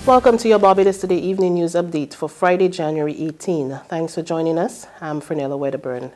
Welcome to your Barbados Today evening news update for Friday, January 18. Thanks for joining us. I'm Fernella Wedderburn.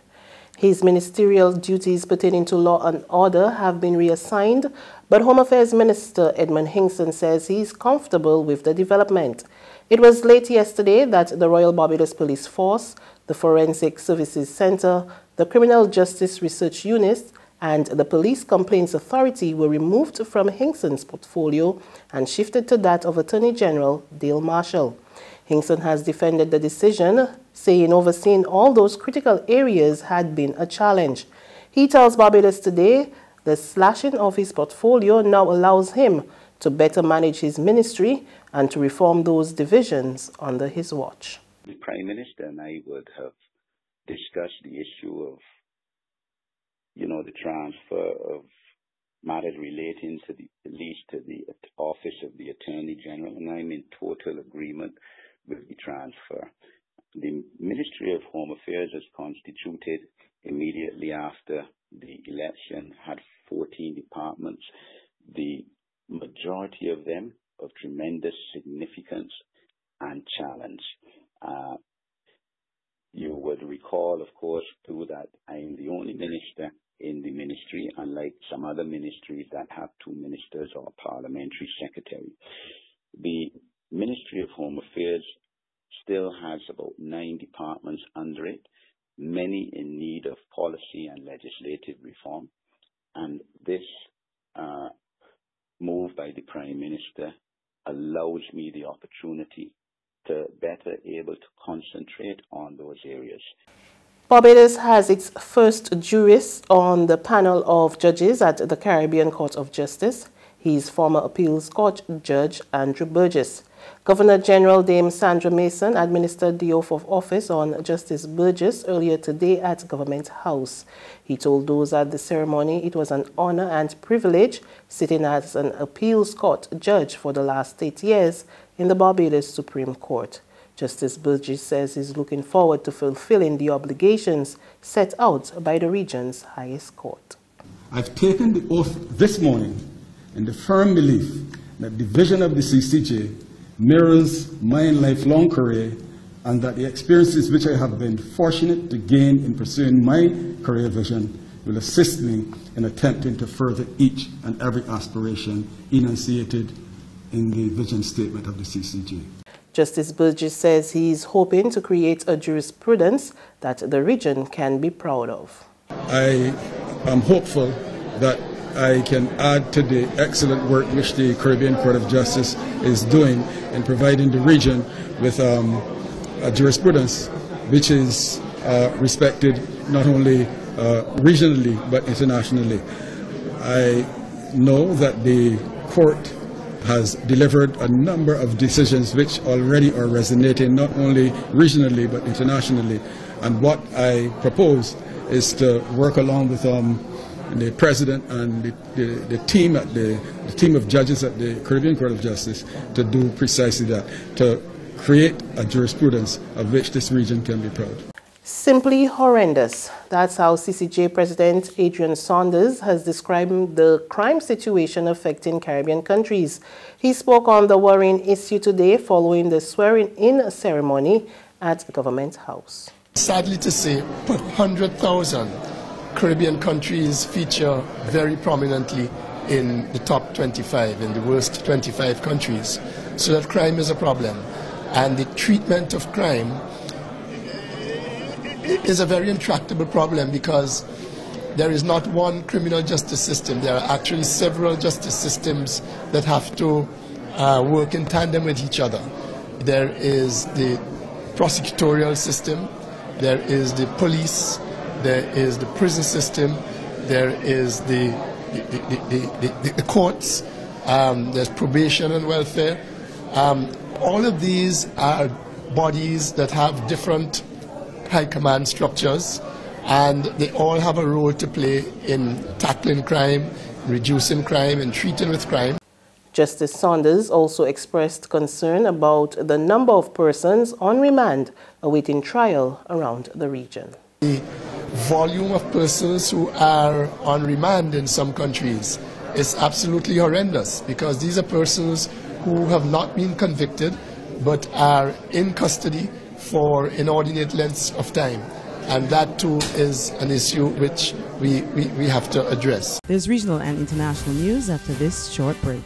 His ministerial duties pertaining to law and order have been reassigned, but Home Affairs Minister Edmund Hinkson says he's comfortable with the development. It was late yesterday that the Royal Barbados Police Force, the Forensic Services Centre, the Criminal Justice Research Unit, and the Police Complaints Authority were removed from Hinkson's portfolio and shifted to that of Attorney General Dale Marshall. Hinkson has defended the decision, saying overseeing all those critical areas had been a challenge. He tells Barbados Today the slashing of his portfolio now allows him to better manage his ministry and to reform those divisions under his watch. The Prime Minister and I would have discussed the issue of the transfer of matters relating to the police to the office of the Attorney General, and I'm in total agreement with the transfer. The Ministry of Home Affairs was constituted immediately after the election, had 14 departments, the majority of them of tremendous significance and challenge. You would recall, of course, too, that I am the only minister in the ministry, unlike some other ministries that have two ministers or a parliamentary secretary. The Ministry of Home Affairs still has about 9 departments under it, many in need of policy and legislative reform. And this move by the Prime Minister allows me the opportunity to better able to concentrate on those areas. Barbados has its first jurist on the panel of judges at the Caribbean Court of Justice. He is former appeals court judge Andrew Burgess. Governor General Dame Sandra Mason administered the oath of office on Justice Burgess earlier today at Government House. He told those at the ceremony it was an honor and privilege sitting as an appeals court judge for the last 8 years in the Barbados Supreme Court. Justice Burgess says he's looking forward to fulfilling the obligations set out by the region's highest court. I've taken the oath this morning in the firm belief that the vision of the CCJ mirrors my lifelong career and that the experiences which I have been fortunate to gain in pursuing my career vision will assist me in attempting to further each and every aspiration enunciated in the vision statement of the CCJ. Justice Burgess says he is hoping to create a jurisprudence that the region can be proud of. I am hopeful that I can add to the excellent work which the Caribbean Court of Justice is doing in providing the region with a jurisprudence which is respected not only regionally but internationally. I know that the court has delivered a number of decisions which already are resonating not only regionally but internationally, and what I propose is to work along with the President and the team at the team of judges at the Caribbean Court of Justice to do precisely that, to create a jurisprudence of which this region can be proud. Simply horrendous. That's how CCJ President Adrian Saunders has described the crime situation affecting Caribbean countries. He spoke on the worrying issue today following the swearing-in ceremony at Government House. Sadly to say, 100,000 Caribbean countries feature very prominently in the top 25, in the worst 25 countries. So that crime is a problem. And the treatment of crime is a very intractable problem because there is not one criminal justice system. There are actually several justice systems that have to work in tandem with each other. There is the prosecutorial system, there is the police, there is the prison system, there is the courts, there's probation and welfare. All of these are bodies that have different high command structures, and they all have a role to play in tackling crime, reducing crime, and treating with crime. Justice Saunders also expressed concern about the number of persons on remand awaiting trial around the region. The volume of persons who are on remand in some countries is absolutely horrendous, because these are persons who have not been convicted but are in custody for inordinate lengths of time. And that too is an issue which we have to address. There's regional and international news after this short break.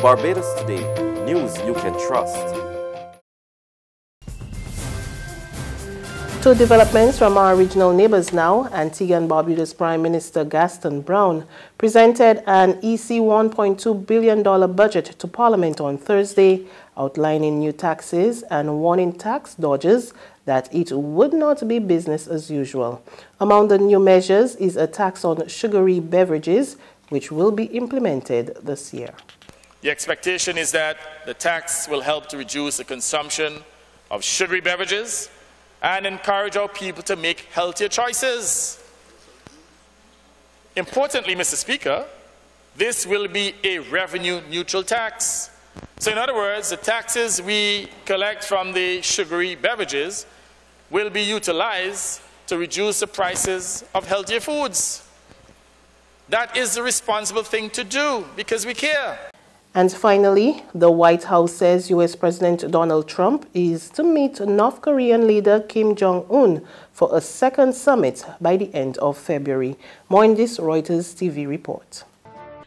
Barbados Today, news you can trust. Two developments from our regional neighbors now. Antigua and Barbados Prime Minister Gaston Brown presented an EC $1.2 billion budget to Parliament on Thursday, outlining new taxes and warning tax dodgers that it would not be business as usual. Among the new measures is a tax on sugary beverages, which will be implemented this year. The expectation is that the tax will help to reduce the consumption of sugary beverages and encourage our people to make healthier choices. Importantly, Mr. Speaker, this will be a revenue-neutral tax. So in other words, the taxes we collect from the sugary beverages will be utilized to reduce the prices of healthier foods. That is the responsible thing to do because we care. And finally, the White House says U.S. President Donald Trump is to meet North Korean leader Kim Jong-un for a second summit by the end of February. More in this Reuters TV report.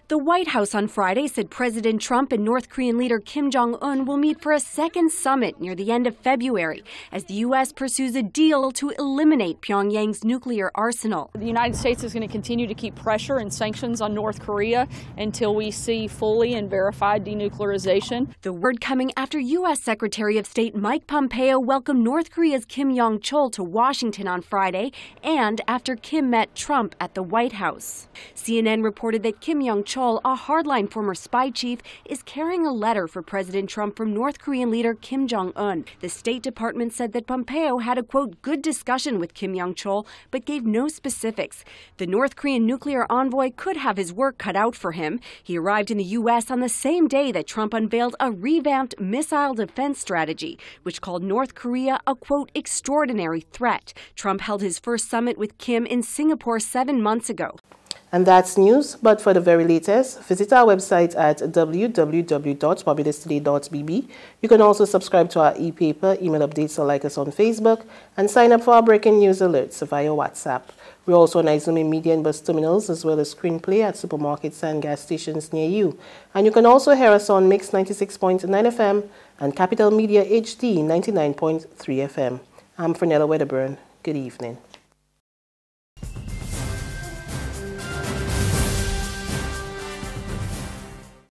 The White House on Friday said President Trump and North Korean leader Kim Jong-un will meet for a second summit near the end of February as the U.S. pursues a deal to eliminate Pyongyang's nuclear arsenal. The United States is going to continue to keep pressure and sanctions on North Korea until we see fully and verified denuclearization. The word coming after U.S. Secretary of State Mike Pompeo welcomed North Korea's Kim Yong-chol to Washington on Friday and after Kim met Trump at the White House. CNN reported that Kim Yong-chol, a hardline former spy chief, is carrying a letter for President Trump from North Korean leader Kim Jong-un. The State Department said that Pompeo had a, quote, good discussion with Kim Yong-chol, but gave no specifics. The North Korean nuclear envoy could have his work cut out for him. He arrived in the U.S. on the same day that Trump unveiled a revamped missile defense strategy, which called North Korea a, quote, extraordinary threat. Trump held his first summit with Kim in Singapore 7 months ago. And that's news, but for the very latest, visit our website at www.barbadostoday.bb. You can also subscribe to our e-paper, email updates, or like us on Facebook, and sign up for our breaking news alerts via WhatsApp. We're also on Izumi Media and Bus Terminals, as well as Screenplay at supermarkets and gas stations near you. And you can also hear us on Mix 96.9 FM and Capital Media HD 99.3 FM. I'm Fernella Wedderburn. Good evening.